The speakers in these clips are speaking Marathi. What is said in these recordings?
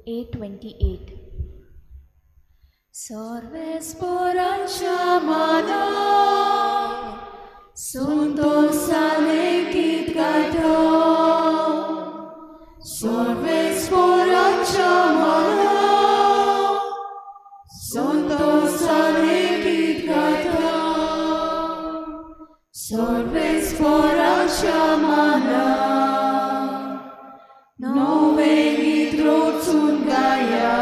A28. Sorbe sporancha mana, sunto sale kit gaito. Sorbe sporancha mana, sunto sale kit gaito. Sorbe sporancha mana, nove nitrocun gaia.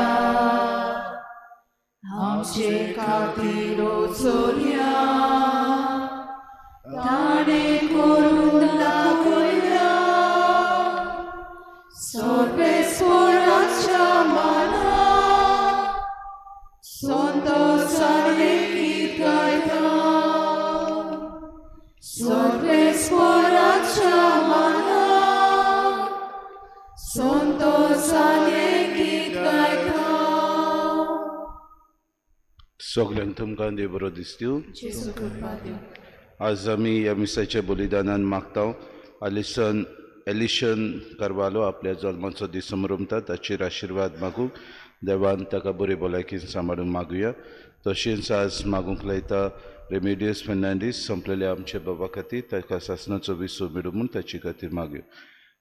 आमचे खातीर चोरया ताणे करून दाखयल्या सोर्बे स्पोराच्या माना संतोषाने गीत गायता सोर्बे स्पोराच्या माना संतोषाने गीत गायता. सगळ्यांक तुमकां देव बरो दीस दिवं. आज आमी ह्या मिसाच्या बलिदानान मागता एलिशन कारवालो आपल्या जल्माचो दीस मनयतात ताचेर आशिर्वाद मागूंक देवान ताका बरे भलायकेन सांबाळून मागुया. तशेंच आज मागूंक लायता रेमेडियस फेर्नांडीस संपलेल्या आमच्या बाबा खातीर ताका सासणाचो विसो मेळूं म्हूण ताचे खातीर मागुया.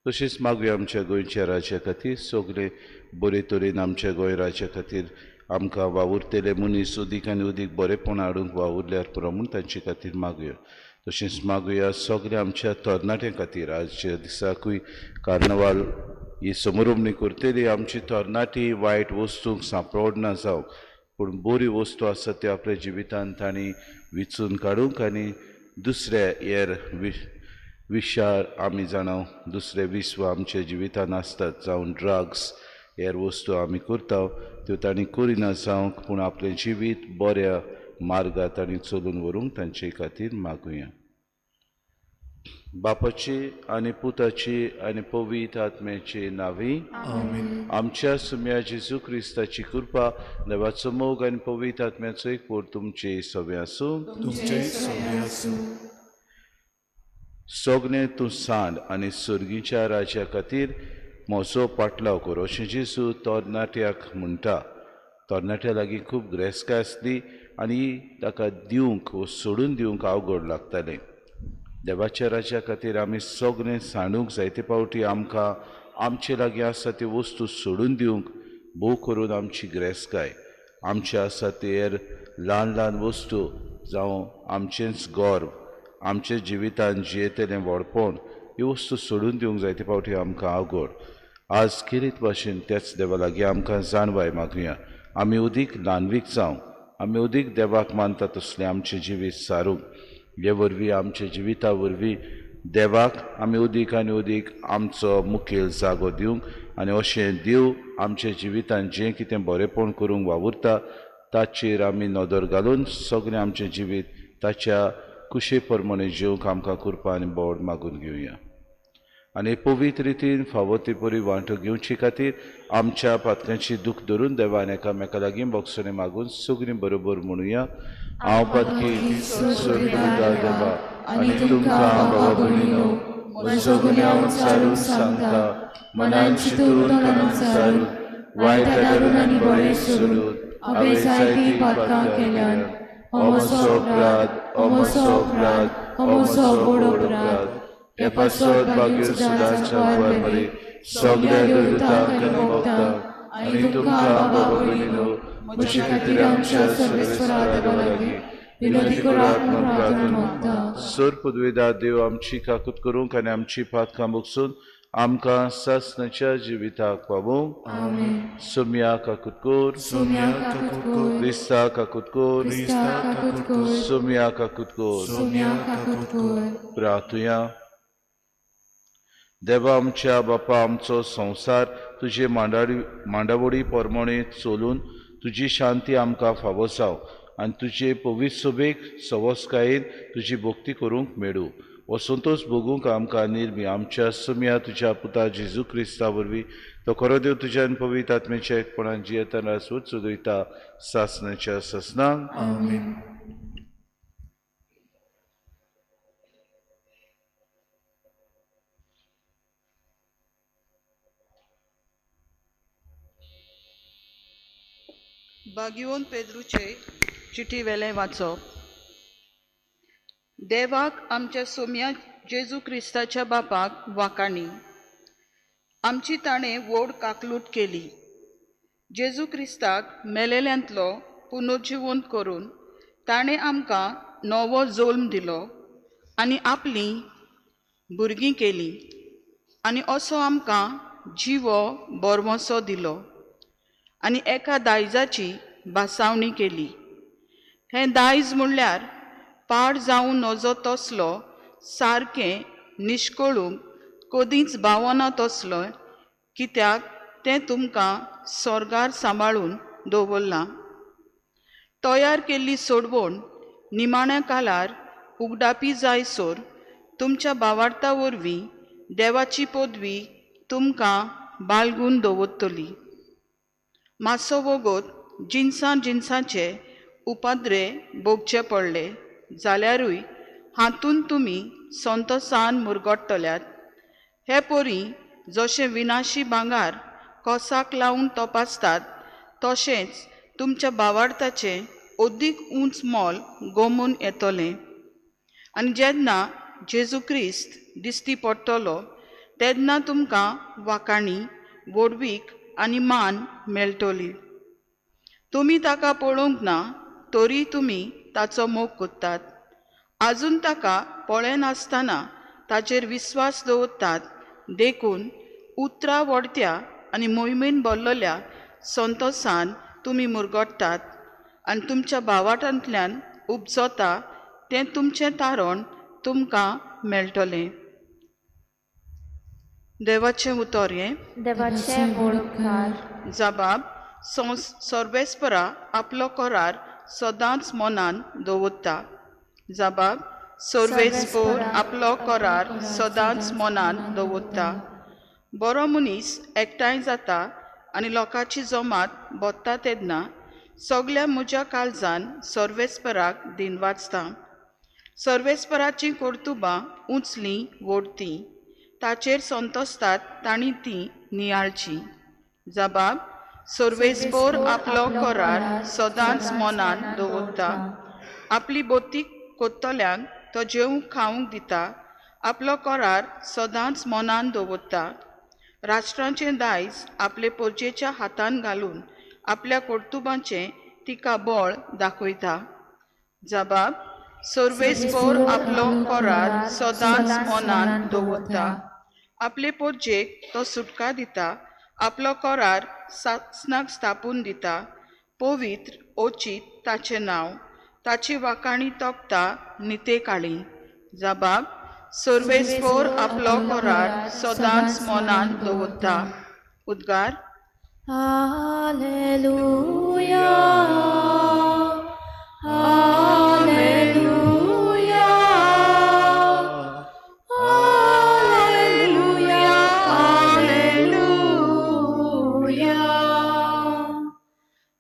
तशेंच मागुया आमच्या गोंयच्या राज्या खातीर सगळे बरे तरेन आमच्या गोंय राज्या खातीर आमकां वावुरतेले मनीस उदीक आनी उदीक बरेपण हाडूंक वावुरल्यार पुरो म्हूण तांचे खातीर मागुया. तशेंच मागुया सगळ्या आमच्या तरणाट्यां खातीर आजच्या दिसाकूय कार्नवाल ही समारंभणी करतली आमची तरणाटी वायट वस्तूंक सांपड ना जावं पूण बरी वस्तू आसा त्यो आपल्या जिवितांत तांणी विचून काडूंक आनी दुसऱ्या हेर विशार आमी जाणा दुसरे विश्व आमच्या जिवितांत आसतात जावं ड्रग्स हेर वस्तू आमी करता त्यो तांणी करिना जावंक पूण आपलें जिवीत बऱ्या मार्गांत तांणी चलून व्हरूंक तांचे खातीर मागुया. बापाची आनी पुताची आनी पवित्र आत्म्याची नांवी आमच्या सुम्या जेजू क्रिस्ताची कृपा देवाचो मोग आनी पवित्र आत्म्याचो एक पोर तुमचे सगळे आसूं. सगळें तूं सांड आनी सुर्गीच्या राज्या खातीर म्हजो पाटलाव कर अशें जेजू तरणाट्याक म्हणटा. तरणाट्या लागीं खूब ग्रेसकाय आसली आनी ताका दिवंक वा सोडून दिवंक अवघड लागतालें. देवाच्या राज्या खातीर आमी सगळें सांडूंक जायते फावटी आमकां आमचे लागीं आसा त्यो वस्तू सोडून दिवंक भोव करून आमची ग्रेसकाय आमचे आसा ते हेर ल्हान ल्हान वस्तू जावं आमचेंच गर्व आमचे जिवितांत जियेतलें व्हडपण ह्यो वस्तू सोडून दिवंक जायते फावटी आमकां अवघड. आज खेरीत भाशेन त्याच देवा लागीं आमकां जाणवाय मागुया. आमी उदीक ल्हानवीक जावं आमी उदीक देवाक मानता तसलें आमचें जिवीत सारूंक हे वरवीं आमच्या जिविता वरवीं देवाक आमी उदीक आनी उदीक आमचो मुखेल जागो दिवंक आनी अशें देव आमच्या जिवितांत जें कितें बरेंपण करूंक वावुरता ताचेर आमी नदर घालून सगळें आमचें जिवीत ताच्या कुशे प्रमाणे जिवंक आमकां कृपा आनी बोड मागून घेवया. आनी पवित्र रितीन फावो ती बरी वांटो घेवचे खातीर आमच्या पातकांची दूख धरून देवान एकामेका लागीं बोगसणे मागून सगळीं बरोबर म्हणुया. हांव पातकी स्वर्गदूता देवा आनी तुमकां भावा भयणीनो म्हजो गुन्यांव विचारून सांगता मनान चिंतून तोंडान विचारून वायट आदारून आनी बरें सोडून हांवें जायतीं पातकां केल्यान हो म्हजो अपराध हो म्हजो व्हड अपराध. हे पासत भाग्य सुदारच्या बरे सगळ्या दुतांक आनी भक्तांक आनी तुमकां भावा भयणीनो म्हजे खातीर आमच्या सर्वेस्परा देवा लागीं विनोदी करात म्हूण प्रार्थना मागता. सर पदवेदार देव आमची काकूत करूंक आनी आमची पातकां भोगसून आमकां सासणाच्या जिविताक पावूंक सोम्या काकूत कोर क्रिस्ता काकूत कोर सोम्या काकूत कोर. प्रार्थुया. देवा आमच्या बापा आमचो संवसार तुजे मांडावळी प्रमाणे चलून तुजी शांती आमकां फावो जाव आनी तुजे पवित्र सोबेक सवस्कायेन तुजी भक्ती करूंक मेळूं. हो संतोश भोगूंक आमकां निर्मी आमच्या सुम्या तुज्या पुता जेजू क्रिस्ता वरवीं तो खरो देव तुज्या पवित्र आत्म्याच्या एकपणान जियेतना सूट चलयता सासणाच्या ससनांक. बागियोन पेद्रूचे चिठी वेले वाचप. देवाक आमच्या सोम्या जेजू क्रिस्ताच्या बापाक वाकाणी. आमची ताणें व्हड काकलूट केली. जेजू क्रिस्ताक मेलेल्यांतलो पुनर्जिवंत करून ताणें आमकां नवो जल्म दिलो आनी आपली भुरगीं केली आनी असो आमकां जिवो बरवोसो दिलो आनी एका दायजाची भासावणी केली. हें दायज म्हणल्यार पाड जावं नजो तसलो सारकें निश्कळूंक कदींच भावना तसलो, कित्याक तें तुमकां स्वर्गार सांबाळून दवरलां. तयार केल्ली सोडवण निमाण्या काळार उगडापी जायसर तुमच्या भावार्था वरवीं देवाची पदवी तुमकां बाळगून दवरतली. मातसो वगत जिन्साचे उपाद्रे भोगचे पडले जाल्यारूय हातून तुमी संतोषान मुरगडटल्यात. हे परी जशें विनाशी भांगार कोसाक लावन तपासतात तशेंच तुमच्या भावार्थाचें अदीक उंच मोल गमून येतलें. आनी जेन्ना जेजू क्रिस्त दिश्टी पडटलो तेन्ना तुमकां वाकाणी, वडवीक आनी मान मेळटली. तुमी ताका पळोवंक ना तरी तुमी ताचो मोग करतात. आजून ताका पळयनासतना ताचेर विस्वास दवरतात देखून उतरां वडत्या आनी मोहिमेन भरलेल्या संतोषान तुमी मुरगडटात आनी तुमच्या भावार्थांतल्यान उपजता तें तुमचें तारण तुमकां मेळटलें. देवाचें उतर हें. देवाचे वळखार. जबाब. सर्वेस्परा आपलो करार सदांच मनान दवरता. जबाब. सर्वेस्पर आपलो करार सदांच मनान दवरता. बरो मनीस एकठांय जाता आनी लोकांची जमात बसता तेन्ना सगळ्या म्हज्या काळजान सर्वेस्पराक दिन वाचता. सर्वेस्पराचीं कर्तुबां उंचलीं व्हडतीं, ताचेर संतोसतात तांणी तीं नियाळची. जबाब. सर्वेस्पर आपलो करार सदांच मनान दवरता. आपली बोतीक कोत्तल्यांक तो जेवंक खावंक दिता. आपलो करार सदांच मनान दवरता. राष्ट्रांचें दायज आपले परजेच्या हातान घालून आपल्या कर्तुबांचें तिका बळ दाखयता. जबाब. सर्वेस्पर आपलो करार सदांच मनान दवरता. आपले परजेक तो सुटका दिता. आपलो करार सासणाक स्थापून दिता. पवित्र ओचीत ताचें नांव. ताची वाकाणी तोखता नितेकाळी. जबाब. सर्वेस्पर आपलो करार सदांच मनान दवरता. उद्गार. हालेलुया, हालेलुया, हालेलुया, हालेलुया,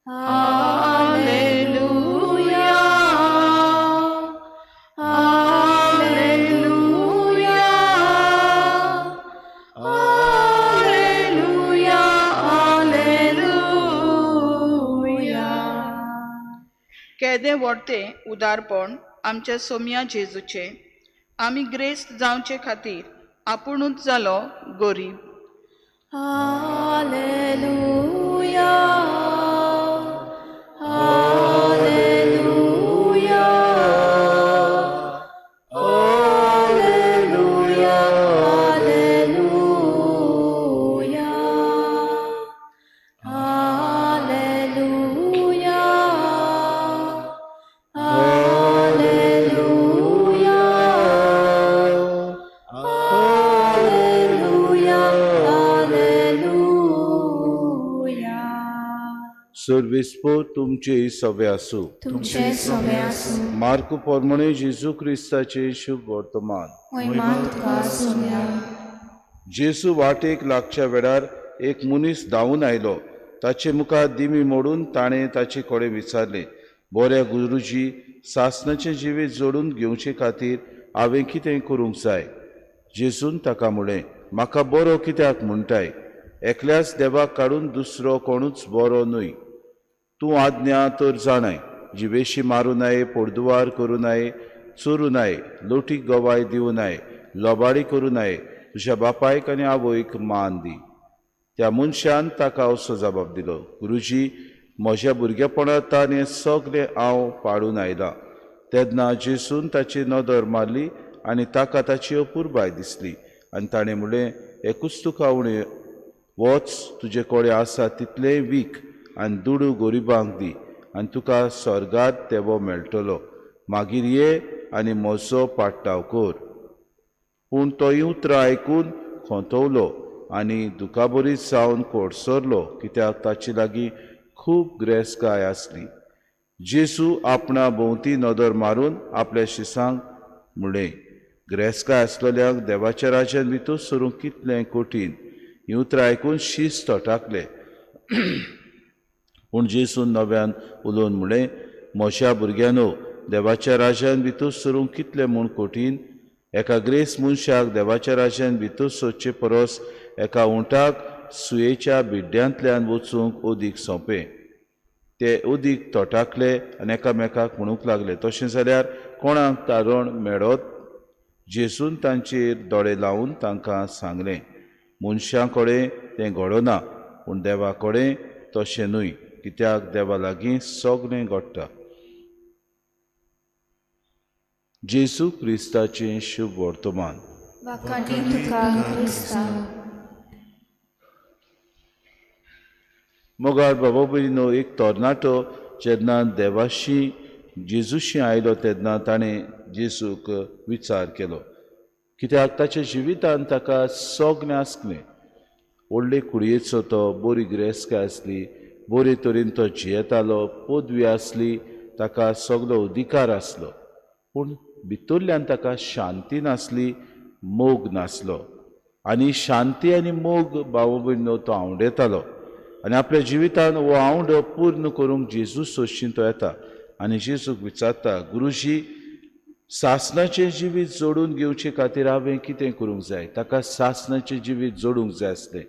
हालेलुया, हालेलुया, हालेलुया, हालेलुया. केदें व्हडतें उदारपण आमच्या सोम्या जेजूचें. आमी ग्रेस्त जावचे खातीर आपुणूच जालो गरीब. हालेलुया, हालेलुया, हालेलुया, हालेलुया, हालेलुया, हालेलुया, हालेलुया, हालेलुया. सर्वेस्पर तुमचे सवे आसूं. तुमचे सवे आसूं. मार्क पोरमणे जेजू क्रिस्ताचे शुभ वर्तमान. महिमा तुका सोम्या. जेजू वाटेक लागच्या वेळार एक मनीस धांवून आयलो. ताचे मुखार दिमी मोडून ताणें ताचे कडेन विचारलें, बऱ्या गुरुजी, सासणाचें जिवीत जोडून घेवचे खातीर हांवें कितें करूंक जाय? जेजून ताका म्हळें, म्हाका बरो कित्याक म्हणटाय? एकल्याच देवाक काडून दुसरो कोणूच बरो न्हय. तूं आज्ञा तर जाणाय, जिवेशी मारूं नये, पोरदुवार करूं नये, चोरूं नये, लोटीक गवाय दिवं नये, लोबाडी करूं नये, तुज्या बापायक आनी आवयक मान दी. त्या मनशान ताका असो जबाब दिलो, गुरुजी, म्हज्या भुरगेपणांतल्यान हें सगळें हांव पाळून आयलां. तेन्ना जेसून ताची नदर मारली आनी ताका ताची अपुरबाय दिसली. आनी ताणें म्हणलें, एकूच तुका उणें, वच, तुजे कडेन आसा तितलें वीक आनी दुडू गोरिबांक दी, आनी तुका स्वर्गांत तेवो मेळटलो. मागीर ये आनी म्हजो पाटलाव कर. पूण तो ही उतरां आयकून खोंतवलो आनी दुखाबरीत जावन कोडसरलो, कित्याक ताचे लागीं खूब गिरेस्तकाय आसली. जेसू आपणा भोंवती नदर मारून आपल्या शिसांक म्हणलें, गिरेस्तकाय आसलेल्यांक देवाच्या राज्यांत भितर सरूंक कितलें कठीण. ही उतरां आयकून शीस तटाकले. पूण जेसून नव्यान उलोवन म्हणलें, म्हज्या भुरग्यांनो, देवाच्या राज्यांत भितर सरूंक कितलें म्हूण कठीण. एका ग्रेस्त मनशाक देवाच्या राज्यांत भितर सरचे परस एका उंटाक सुयेच्या बिड्ड्यांतल्यान वचूंक ओदीक सोंपें. ते ओदीक तोटाकले आनी एकामेकाक म्हणूंक लागले, तशें जाल्यार कोणाक तारण मेळत. जेसून तांचेर दोळे लावन तांकां सांगलें, मनशां कडेन तें घडना, पूण देवा कडेन तशें न्हय, कित्याक देवा लागीं सगळें घडटा. जेसू क्रिस्ताचें शुभ वर्तमान. वाखाणी तुका क्रिस्ता. मोगाळ बाबा भयणीनो, एक तरणाटो जेन्ना देवाशी जेजूशी आयलो तेन्ना ताणें जेजूक विचार केलो, कित्याक ताच्या जिवितांत ताका सगळें आसलें. व्हडले कुडयेचो तो, बरी गिरेस्तकाय आसली, बरे तरेन तो जियेतालो, पदवी आसली, ताका सगळो अधिकार आसलो. पूण भितरल्यान ताका शांती नासली, मोग नासलो. आनी शांती आनी मोग बाबा भयणीनो तो आवडेतालो. आनी आपल्या जिवितांत हो आवड पूर्ण करूंक जेजू सोदशीं तो येता आनी जेजूक विचारता, गुरुजी, सासणाचें जिवीत जोडून घेवचे खातीर हांवें कितें करूंक जाय. ताका सासणाचें जिवीत जोडूंक जाय आसलें.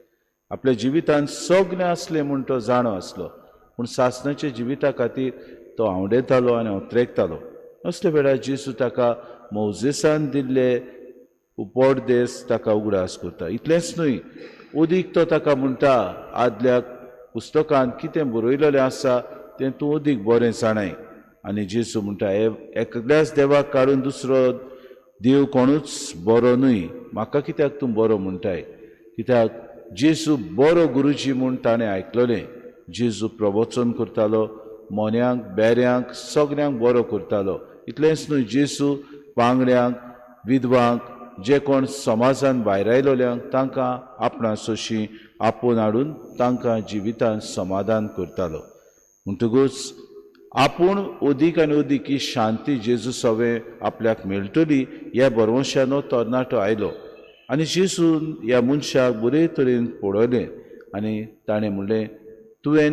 आपल्या जिवितांत सगळें आसलें म्हूण तो जाणो आसलो, पूण सासणाच्या जिविता खातीर तो आवडेतालो आनी उतरेकतालो. असले वेळार जेजू ताका मोजेसान दिल्ले उपदेश ताका उगडास करता. इतलेंच न्हय, ओदीक तो ताका म्हणटा, आदल्या पुस्तकांत कितें बरयलेलें आसा तें तूं ओदीक बरें जाणाय. आनी जेजू म्हणटा, एकल्याच देवाक काडून दुसरो देव कोणूच बरो न्हय, म्हाका कित्याक तूं बरो म्हणटाय. कित्याक जेजू बरो गुरुजी म्हूण ताणें आयकलेलें. जेजू प्रवचन करतालो, मोन्यांक, बेऱ्यांक, सगळ्यांक बरो करतालो. इतलेंच न्हय, जेजू पांगड्यांक, विधवांक, जे कोण समाजान भायर आयलोल्यांक तांकां आपणा सोशी आपोवन हाडून तांकां जिवितांत समाधान करतालो. म्हणटकूच आपूण ओदीक आनी ओदीक ही शांती जेजू सवें आपल्याक मेळटली ह्या भरवशानो तरणाटो आयलो. आनी जेजून ह्या मनशाक बरे तरेन पळयलें आनी ताणें म्हणलें, तुवें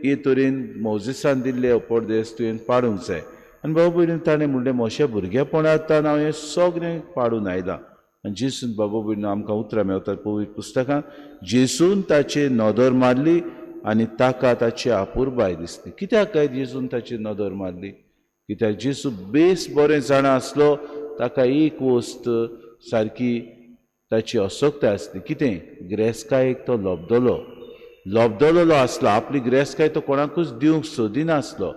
हे तरेन मोजेसान दिल्ले उपदेश तुवें पाडूंक जाय. आनी बाबा भयणीन ताणें म्हणलें, म्हज्या भुरगेपणांतल्यान हांव हें सगळें पाडून आयलां. आनी जेजून बाबा भयणीन आमकां उतरां मेळटात पवित्र पुस्तकांत, जेजून ताची नदर मारली आनी ताका ताची आपुरबाय दिसली. कित्याक काय जेजून ताची नदर मारली? कित्याक जेजू बेस बरें जाणा आसलो, ताका एक वस्त सारकी ताची असोकताय आसली. कितें? गिरेस्तकायेक तो लोबदलो आसलो. आपली गिरेस्तकाय तो कोणाकूच दिवंक सोदिनासलो.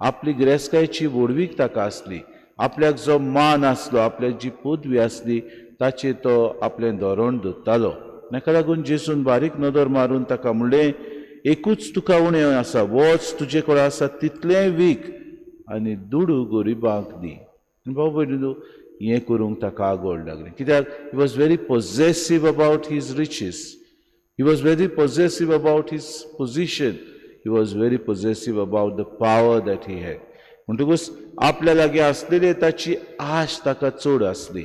आपली गिरेस्तकायची व्हडवीक ताका आसली. आपल्याक जो मान आसलो, आपल्याक जी पदवी आसली ताचेर तो आपलें धोरण धरतालो. ताका लागून जेजून बारीक नदर मारून ताका म्हणलें, एकूच तुका उणें आसा, वच, तुजे कडेन आसा तितलें वीक आनी दुडू गोरिबांक दी. आनी बाबा भयणीनो, हें करूंक ताका आगोड लागलें. कित्याक he was very possessive about his riches. He was very possessive about his position. He was very possessive about the power that he had. म्हणटकूच आपल्या लागीं आसलेली ताची आश ताका चड आसली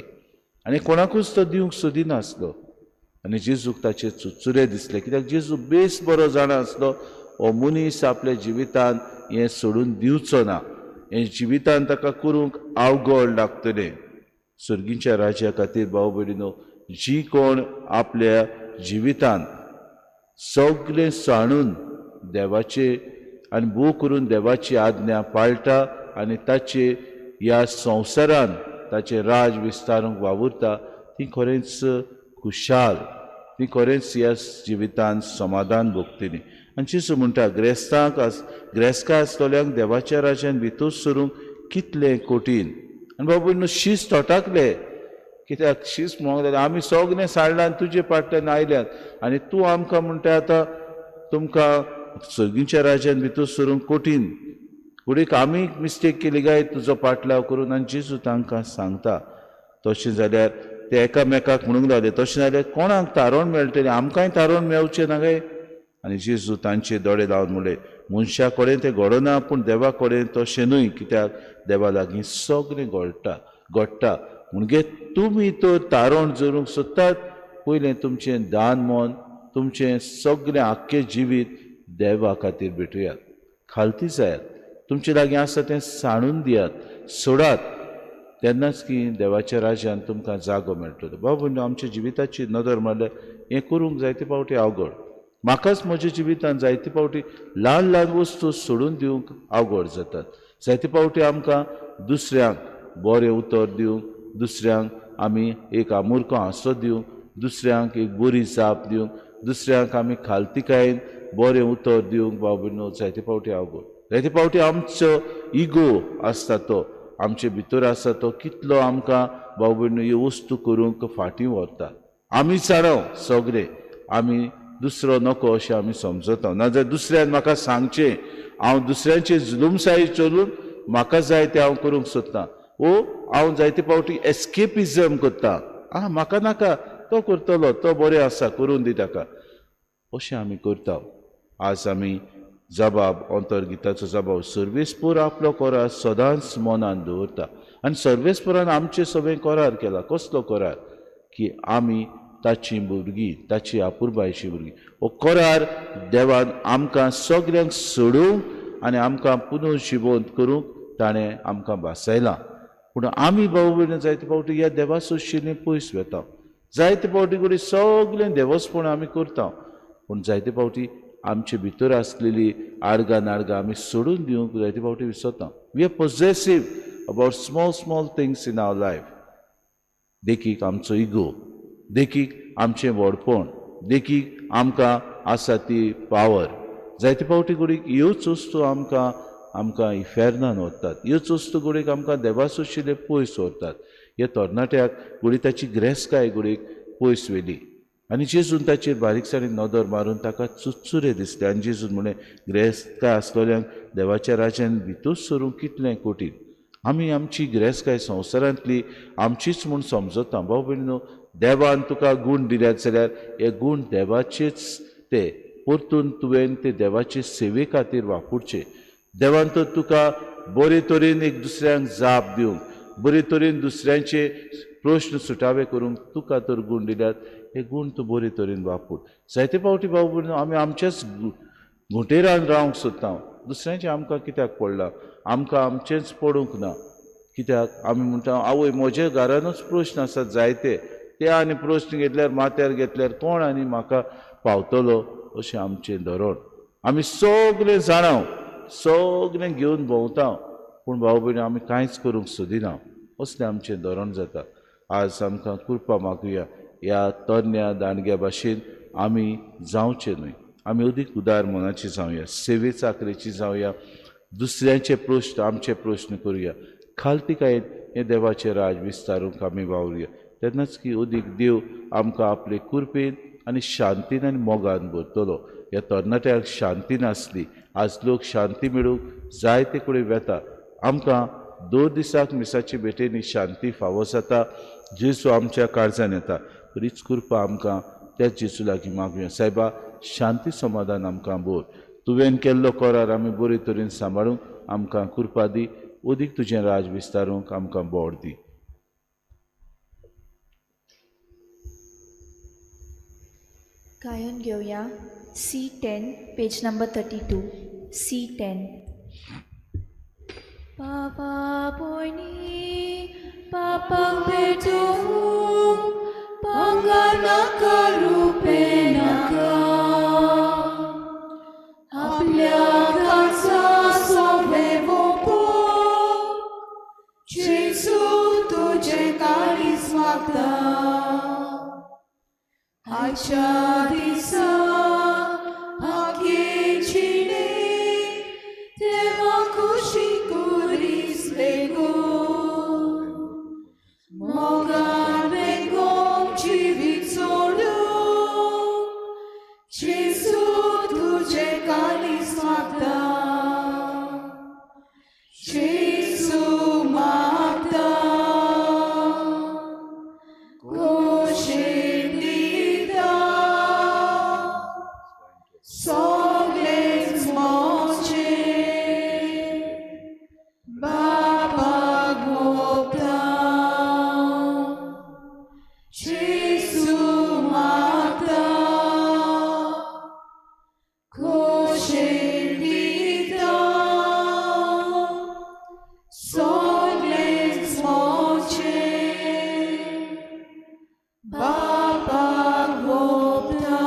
आनी कोणाकूच तो दिवंक सोदिनासलो. आनी जेजूक ताचे चुचुरे दिसले, कित्याक जेजू बेस बरो जाणा आसलो, हो मनीस आपल्या जिवितांत हें सोडून दिवचो ना. हें जिवितांत ताका करूंक अवघड लागतलें. सर्गीच्या राज्या खातीर भाव भयणीनो, जी कोण आपल्या जिवितांत सगळें सांडून देवाचे आनी भोव करून देवाची आज्ञा पाळटा आनी ताचे ह्या संवसारान ताचे राज विस्तारूंक वावुरता ती खरेंच खुशाल, ती खरेंच ह्या जिवितांत समाधान भोगतली. आनी जेजू म्हणटा ग्रेस्तां आसतल्यांक देवाच्या राज्यान भितर सरूंक कितलें कठीण. आनी बाबा न्हू शीस तोटाकले, कित्याक शीस म्हणूंक जाल्यार आमी सगळें साडलां तुजे पाटल्यान आयल्यात आनी तूं आमकां म्हणटा आतां तुमकां सर्गीच्या राज्यान भितर सरूंक कठीण. फुडें आमी मिस्टेक केली काय तुजो पाटलाव करून. आनी जेजू तांकां सांगता तशें जाल्यार ते एकामेकाक म्हणूंक लागले तशें जाल्यार कोणाक तारण मेळटलें, आमकांय तारण मेळचें ना काय. आनी जेजू तांचे दोळे लावन म्हणलें मनशा कडेन तें घडना पूण देवा कडेन तशें न्हय, कित्याक देवा लागीं सगळें घडटा. म्हणजे तुमी तर तारण जोरूंक सोदतात पयलें तुमचें दान मन, तुमचें सगळें आख्खें जिवीत देवा खातीर भेटुयात, खालती जायात, तुमचे लागीं आसा तें सांडून दियात, सोडात, तेन्नाच की देवाच्या राज्यान तुमकां जागो मेळटलो. बाबा आमच्या जिविताची नदर मारल्यार हें करूंक जायते फावटी अवघड. म्हाकाच म्हज्या जिवितांत जायते फावटी ल्हान ल्हान वस्तू सोडून दिवंक अवघड जातात. जायते फावटी आमकां दुसऱ्यांक बरें उतर दिवंक, दुसऱ्यांक आमी एक आमुर्को हांसो दिवंक, दुसऱ्यांक एक बरी जाप दिवंक, दुसऱ्यांक आमी खालतीकायेन बरें उतर दिवंक बाबा जायते फावटी अवघड. जायते फावटी आमचो इगो आसता तो आमचे भितर आसा तो कितलो आमकां बाबा ह्यो वस्तू करूंक फाटीं व्हरता. आमी जाणव सगळे, आमी दुसरो नको अशें आमी समजता. नाजाल्यार दुसऱ्यान म्हाका सांगचें, हांव दुसऱ्यांचे जुलूमसायी चलून म्हाका जाय तें हांव करूंक सोदतां, वो हांव जायते फावटी एस्केपिजम करता. म्हाका नाका, तो करतलो, तो बरें आसा, करून दी ताका, अशें आमी करता. आज आमी जबाब अंतर्गिताचो जबाब सर्वेस्पर आपलो करार सदांच मनान दवरता. आनी सर्वेस्परान आमचें सगळें करार केला. कसलो करार? की आमी ताची भुरगीं, ताची आपुरबायची भुरगीं. हो करार देवान आमकां सगळ्यांक सोडूंक आनी आमकां पुनर्जिवंत करूंक ताणें आमकां बासयलां. पूण आमी बाबा जायते फावटी ह्या देवा सोशिल्लीं पयस वेता. जायते फावटी कडेन सगळें देवसपण आमी करता, पूण जायते फावटी आमचे भितर आसलेली आडगां नाडगां आमी सोडून दिवंक जायते फावटी विसरता. We are possessive about small things in our life. देखीक आमचो इगो, देखीक आमचें व्हडपण, देखीक आमकां आसा ती पावर. जायते फावटी कडेन ह्योच वस्तू आमकां इफेरनान व्हरतात. ह्योच वस्तू कडेन आमकां देवा सोशिल्ले पयस व्हरतात. ह्या तरणाट्याक घोडी ताची ग्रेस्काय घोडीक पयस व्हेली आनी जेजून ताचेर बारीकसाणेन नदर मारून ताका चुचुरे दिसले. आनी जेजून म्हणें ग्रेस्काय आसतल्यांक देवाच्या राज्यान भितर सरूंक कितलें कठीण. आमी आमची ग्रेस्काय संवसारांतली आमचीच म्हूण समजता. भाव भयणीनो, देवान तुका गूण दिल्यात जाल्यार हे गूण देवाचेच ते, परतून तुवें ते देवाचे सेवे खातीर वापरचे. देवान तर तुका बरे तरेन एक दुसऱ्यांक जाप दिवंक, बरे तरेन दुसऱ्यांचे प्रश्न सुटावे करूंक तुका तर गूण दिल्यात. हे गूण तूं बरे तरेन वापर. जायते फावटी भाव भयणीनो आमी आमच्याच घुटेरान रावंक सोदता. दुसऱ्यांचें आमकां कित्याक पडलां, आमकां आमचेंच पडूंक ना. कित्याक आमी म्हणटा आवय म्हज्या घरानूच प्रश्न आसात जायते, ते आनी प्रश्न घेतल्यार माथ्यार घेतल्यार कोण आनी म्हाका पावतलो, अशें आमचें धोरण. आमी सगळें जाणाव, सगळें घेवन भोंवता, पूण भाव भयणी आमी कांयच करूंक सोदिना, असलें आमचें धोरण जाता. आज आमकां कृपा मागुया, ह्या तरण्या दांडग्या भाशेन आमी जावचें न्हय. आमी अदीक उदार मनाची जावया, सेवे चाकरेची जावया, दुसऱ्यांचे प्रश्न आमचे प्रश्न करुया, खालतीकायेन हें देवाचें राज विस्तारूंक आमी वावरुया. तेन्नाच की अदीक देव आमकां आपले कृपेन आनी शांतीन आनी मोगान भरतलो. ह्या तरणाट्याक शांती नासली. आज लोक शांती मेळूंक जायते कडेन वेता. आमकां 2 दिसाक मिसाची भेटेनी शांती फावो जाता. जेजू आमच्या काळजान येता. बरीच कृपा आमकां त्याच जेजू लागीं मागुया. सायबा, शांती समाधान आमकां भर. तुवें केल्लो करार आमी बरे तरेन सांबाळूंक आमकां कृपा दी. अदीक तुजें राज विस्तारूंक आमकां बोड दी. गायन घेवया C10 पेज नंबर 32. C10. बाबा भयणी पापाक भेटूंक पांगार नाका रुपे नाका आपल्या जेसू तुझे कालीस मागता जेसू मागता कोशेन दिता सगळेच मोचे बापाक मोगता जेसू मागता कोशेन दिता सगळेच मोचे बापाक मोगता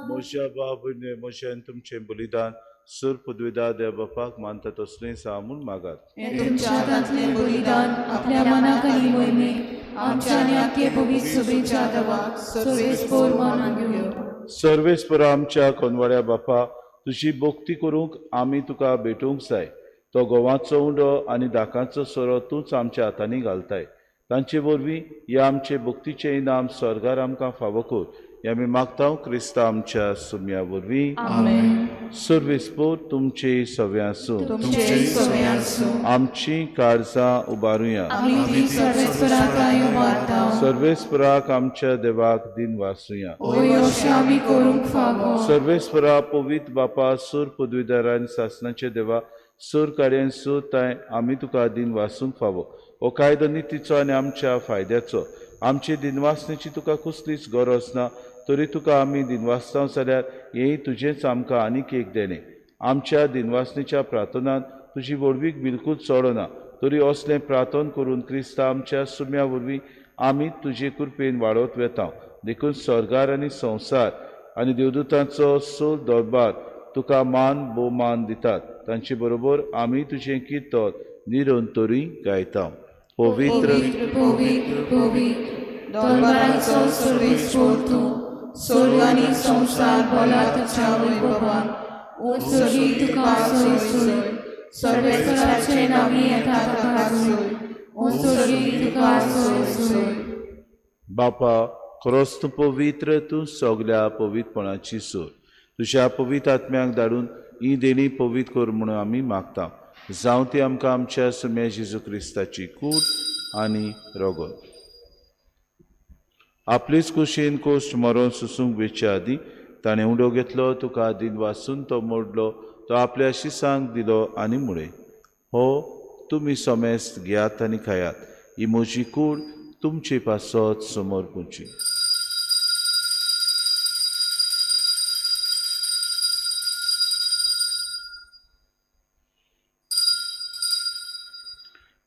मोशा बाबूने मोशान तुमचे बलिदान सूर पदवीदा देव बापाक मानता तसलें सामून मागात. हे तुमच्या हातांतले बलिदान आपल्या मनाक आनी मोहिमेक आमच्या आनी आख्खे पवित्र सभेच्या देवाक सर्वेस्पोर मानून घेवयो. सर्वेस्परा आमच्या कोनवाड्या बापा तुझी भोक्ती करूंक आमी तुका भेटूंक जाय. तो गोवाचो उंडो आनी दाकांचो सोरो तूंच आमच्या हातांनी घालताय. तांचे वरवीं हे आमचे भोक्तीचें इनाम स्वर्गार आमकां फावो कर. हे आमी मागता क्रिस्ता आमच्या सुम्या वरवीं. आमेन. सर्वेस्पोर तुमचे सव्यासूं तुमचे सगळे आसूं आमची काळजां उबारुया. आमी ती सर्वेस्पराक उबारता. सर्वेस्पराक आमच्या देवाक दिन वासुया. ओय अशें आमी करूंक फावो. सर्वेस्परा पवित्र बापा सूर पदवीदारान सासनाचे देवा सूर काड्यान सुताय आमी तुका दिन वासूंक फावो. हो कायदो नितीचो आनी आमच्या फायद्याचो. आमची दिनवासनेची तुका कसलीच गरज ना, तरी तुका आमी दिनवासता जाल्यार हेय तुजेंच आमकां आनीक एक देणे. आमच्या दिनवासनेच्या प्रार्थनांत तुजी वडवीक बिलकूल चोडना, तरी असलें प्रार्थन करून क्रिस्ता आमच्या सुम्या वरवीं आमी तुजे कृपेन वाडत वेता. देखून स्वर्गार आनी संवसार आनी देवदूतांचो सोल दरबार तुका मान भोवमान दितात. तांचे बरोबर आमी तुजें किर्तन निरंतरी गायता. पवित्र पवित्र पवित्र दरबाराचो सर्वेस्पोर तूं स्वर्ग आनी संवसार भला तुज्या वैभवान. उत्सर्गी तुका सोय सोय सर्वेस्पराचे नामी येता ताका सोय. उत्सर्गी तुका सोय सोय. बापा खरोच तूं पवित्र, तूं सगल्या पवित्रपणाची सोय. तुज्या पवित्र आत्म्याक धाडून ही देणी पवित्र कर म्हणून आमी मागता. जावं ती आमकां आमच्या सुम्या जेजू क्रिस्ताची कूड आनी रोगत. आपलीच कुशीन कोश्ट मरोन सुसूंक वेच्या आदी ताणें उडो घेतलो, तुका दिन वासून तो मोडलो, तो आपल्या शिसांक दिलो आनी मुळे. हो तुमी समेस्त घेयात आनी खायात. ही म्हजी कूड तुमचे पासत समोर पुंची.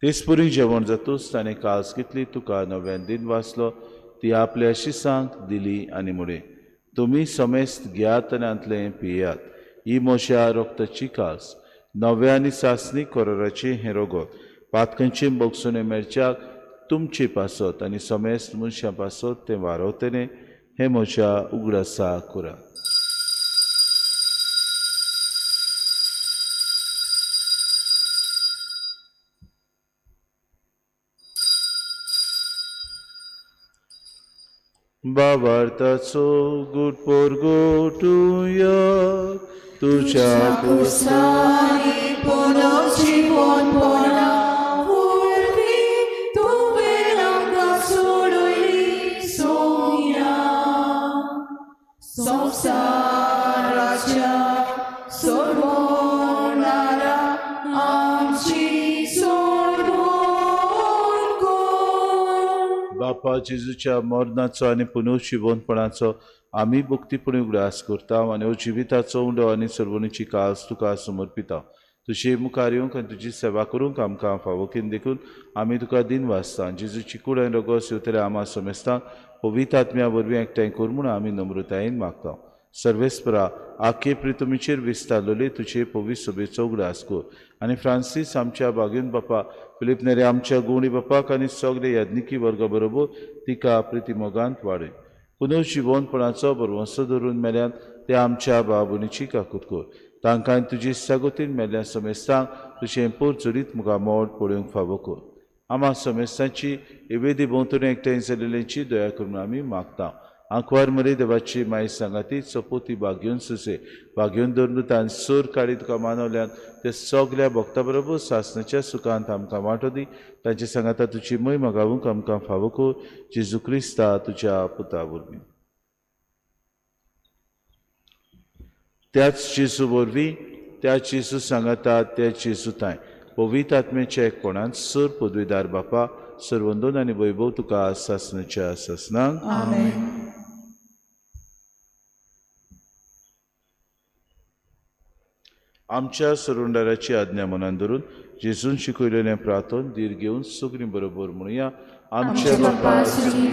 तेसपुरी जेवण जातूच ताणें कास घेतली, तुका नव्यान दिन वाचलो, ती आपल्या शिसांक दिली आनी मुळे. तुमी समेस्त घेयात आनी आंतलें पियेयात. ही म्हज्या रोगताची कास. नव्या आनी सासणी कोराराचें हें रोगत पातकांचे बोगसुणे मेळच्याक तुमचे पासत आनी समेस्त मनशां पासत तें वारवतलें. हें म्हज्या उगडासा कुरा. बाबार्थाचो गुटपोर गोटुया तुझ्या कुसारी पोनोची पोनपोना वरवी तुवें आमकां सोडूयली सोम्या. संवसाराच्या सोडवणारा आमची सोडवण कर. बापा जेजूच्या मरणाचो आनी पुनर्जिवनपणाचो आमी भक्तीपणी उगडास करता आनी हो जिविताचो उंडो आनी सर्वणीची कास तुका समर्पिता. तुजे मुखार येवंक आनी तुजी सेवा करूंक आमकां फावोकीन देखून आमी तुका दिन वाचता. जेजूची कूड आनी रगत येवतले आमा समेस्तांक पवित्र आत्म्या वरवीं एकठांय कर म्हूण आमी नम्रतायेन मागता. सर्वेस्परा आख्खे प्रितुमीचेर विस्तारलेले तुजे पवित्र सभेचो उगडास कर आनी फ्रांसीस आमच्या बागेन बापा, फिलीप नेरे आमच्या गोवणी बापाक आनी सगळे याज्ञिकी वर्गा बरोबर तिका प्रितिमोगांत वाडय. पुनर्जिवनपणाचो बरवंसो धरून मेल्यान ते आमच्या बाबुनीची काकूत कर. तांकां तुजी सगोतीन मेल्ल्या समेस्तांक तुजें पोरचुरीत मुखार मोड पळोवंक फावो कर. आमा समेस्तांची एवेदी भोंवतणी एकठांय जालेल्यांची दया करून आमी मागता. आंकवार मरी देवाची माई सांगाती चपोती बागेवन सुसे बागेवन दवरून तांणी सोर काडी तुका मानवल्यान ते सगल्या भक्ता बरोबर सासणाच्या सुखांत आमकां वांटो दी. तांचे सांगाता तुजी मय मागावूंक आमकां फावो कर. जेजू क्रिस्ता तुज्या पुता वरवीं. त्याच जेजू वरवीं त्याच जेजू सांगाता त्याच जेजू ताय पवित्र आत्म्याच्या एकपणान सर पदवीदार बापा सर्वंदोन आनी वैभव तुका सासणाच्या सासणांक. आमच्या सर्वंडाराची आज्ञा मनान धरून जेजून शिकयलेलें प्रार्थन धीर घेवन सगळीं बरोबर म्हणुया. आमचे बापा स्वर्गीय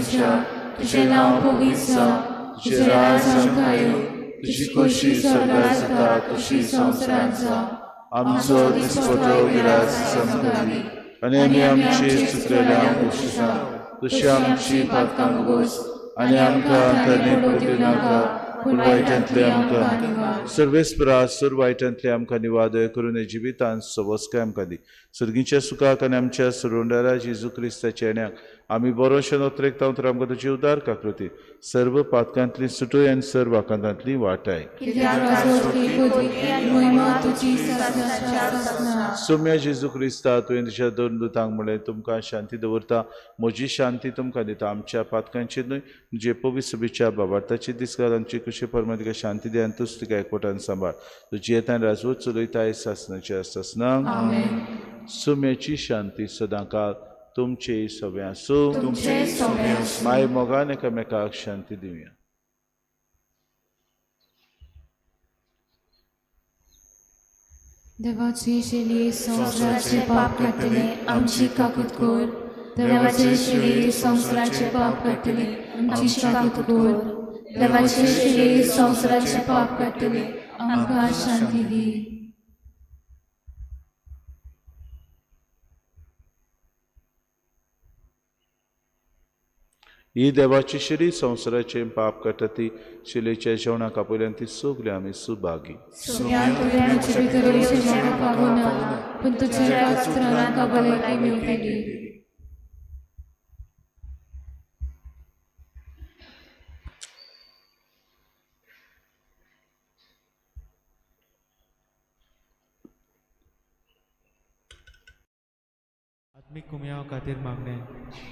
तुझें नांव पवित्र जावं, तुझें राज आमकां येवं, तुजी खोशी स्वर्गांत जाता तशी संवसारांत जावं. आमचो दिसपटो गिरास आमकां दी आनी आमी आमची चुकलेल्यांक बक्षिसा तशी आमची पातकां बगोस आनी आमकां अंतर्नी पडूं नाका पूण वायटांतले आमकां सर्वेस्परा सर वायटांतले आमकां निवादय करून जिवितांत सवस्काय आमकां दी. सर्गीच्या सुखाक आनी आमच्या सर्वंडारा जेजू क्रिस्ताच्या येण्याक आमी बरोशें नोत्रेक तर आमकां तुजी उदार काकृती सर्व पातकांतली सुटोय आनी सर्व आकांतांतली वाटाय. सौम्य जेजू क्रिस्ता तुवें तुज्या दोन दुतांक म्हणलें तुमकां शांती दवरता म्हजी शांती तुमकां दिता. आमच्या पातकांचेर न्हय म्हणजे पवित्र सभेच्या बाबार्ताचे दिसगार आमची कशी परमातिका शांती दे आनी तुज तिका एकवटान सांबाळ. तुजी येता राजवट चलयताय सासणाच्या सासणांक. सौम्याची शांती सदांकाळ तुमचे सगळ्यां आसूं. माय मोगान एकामेकाक शांती दिवया. देवाची शेली संवसाराचे पाप काडटले आमची काकूत कर. देवाचे शेली संवसाराचे पाप काडटले आमची काकूत कर. देवाचे शेली संवसाराचे पाप काडटले आमकां शांती दी. ही देवाची शिरी संवसाराचे पाप काडटा शिलेच्या जेवणाक आपयल्यान ती सगली आमी सुभागी. पूण तुज्या कास्त्रांक भलायकी मेळटली. आत्मिक कुमया खातीर मागणे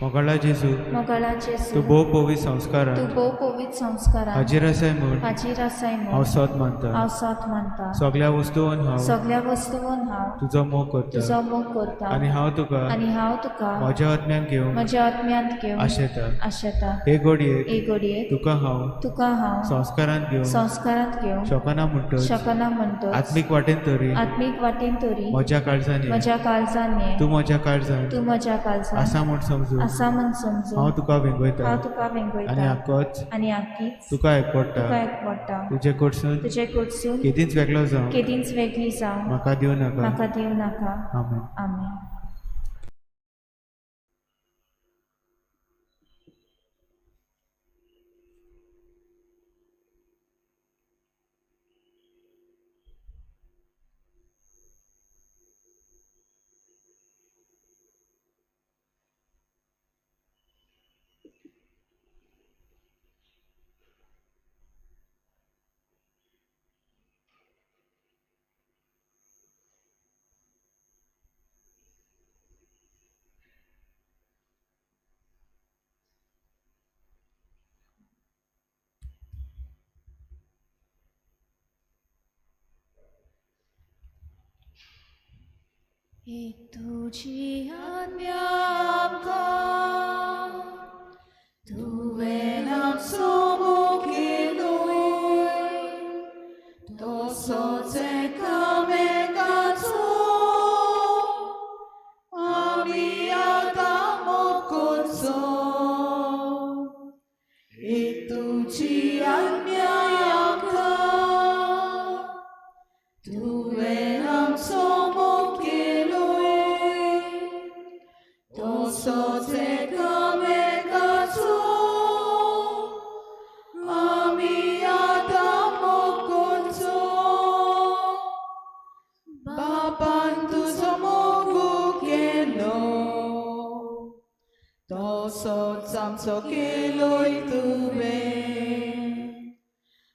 मोगाळा जेजू मोगाळाचे तूं भोव पवित्र संस्कारान तूं भोव पवित्र संस्कारान हाजीर आसाय म्हूण हाजीर आसाय हांव म्हूण सोत मानता. हांव सोत मानता. सगळ्या वस्तूंन हांव सगळ्या वस्तूंन हांव तुजो मोग करता तुजो मोग करता आनी हांव तुका म्हज्या आत्म्यान घेवन म्हज्या आत्म्यांत घेवन आशेता. हे घडयेक हे घडयेक तुका हांव संस्कारांत घेवन शोकना म्हणटच आत्मीक वाटेन तरी म्हज्या काळजान ये. तूं म्हज्या काळजान आसा म्हूण समजू हांव तुका वेंगयता आनी आख्खोच तुका एकवडटा. तुजे कडसून केदींच वेगळो जावं म्हाका दिवं नाका. आमेन. एक तुझी आज्ञा आमकां तुवें आमचो मोग केलोय तसोच एकामेकाचो आमी आतां मोग करचो. एक तुझी आज्ञा आमकां तुवें आमचो मोग तसोच एकामेकाचो आमी आतां मोग करचो. तोच आमचो केलोय तुवें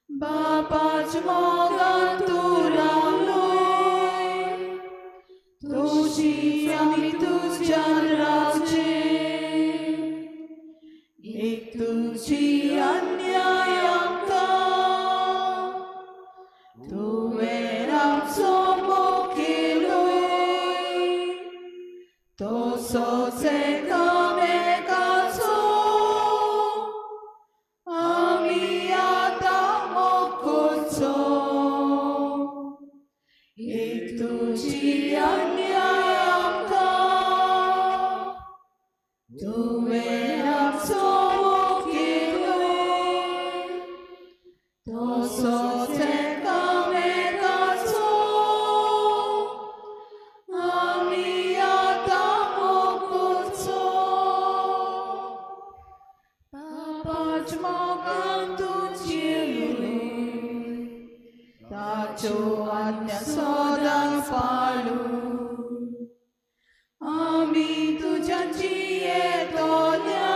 बापाच्या मोगान तूं रावलोय तुजी आमी तुज्यान रावचे एक तुजी अन्याय आमकां तुवें आमचो मोग केलोय तसोच एकामेकाचो आमी आतां मोग करचो एक तुजी अन्याय आमकां तुवें आमचो मोग केलोय तसोच एकामेकाचो आमी आतां मोग करचो बापाच्या मोगान तूं जियेलोय ताच्यो आज्ञा सदांच पाळू आमी तुज्या जियेतोल्या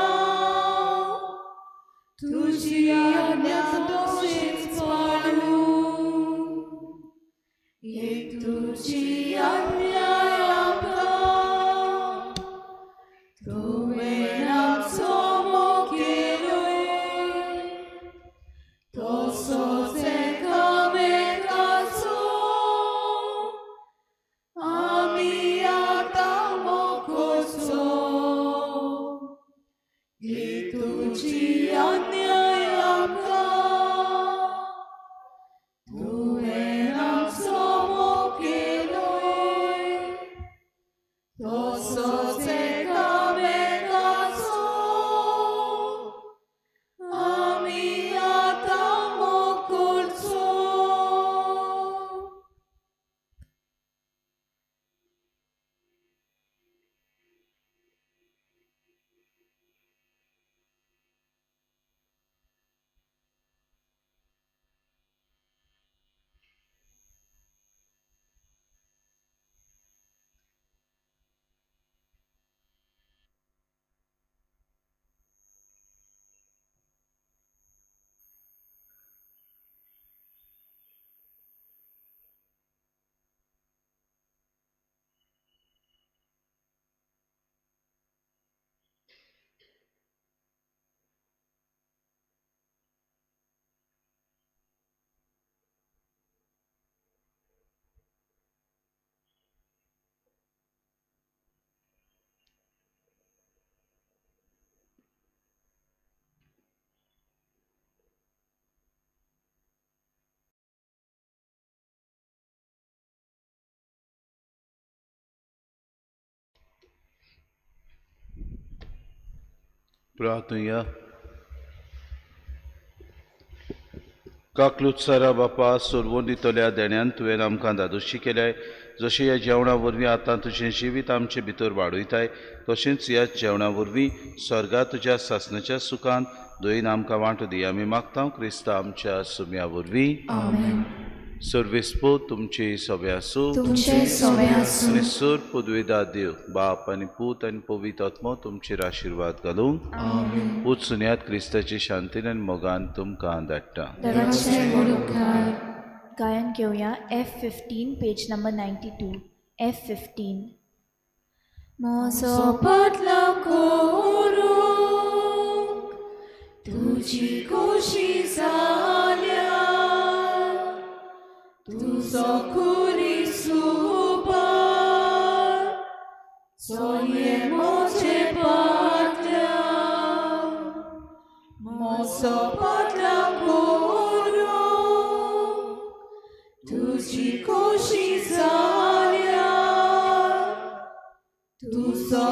तुजी आज्ञा तशीच पाळू एक तुजी अन्याय आमकां तुवें आमचो मोग केलोय तसोच एकामेकाचो आमी आतां मोग करचो एक तुजी अन्याय आमकां तुवें आमचो मोग केलोय तसोच एकामेकाचो आमी आतां मोग करचो प्रार्थुया काकलुत्सारा बापा सोडवून दितल्या देण्यान तुवें आमकां दादोशी केल्याय जशें ह्या जेवणा वरवीं आतां तुजें जिवीत आमचे भितर वाडयताय तशेंच ह्या जेवणा वरवीं स्वर्गा तुज्या सासणाच्या सुखान दोयीन आमकां वांटो दी आमी मागता क्रिस्ता आमच्या सुम्या वरवीं आमेन. सर्वेस्पो तुमचे सवे आसूं तुमचे सवे आसूं. आनी सर पदवेदार देव बाप आनी पूत आनी पवित्र आत्मो तुमचेर आशिर्वाद घालूं आमेन. पूत सुन्यात क्रिस्ताची शांतीन आनी मोगान तुमकां धाडटा देवाचे गुणगान. गायन घेऊया F15 पेज नंबर 92 F15 म्हजो पाटलाव करूंक तुजी खोशी जाल्या तुजो खुरी सुपार चोये म्हजे पाटलाव म्हजो पाटलाव करूंक तुजी खोशी जाल्या तुजो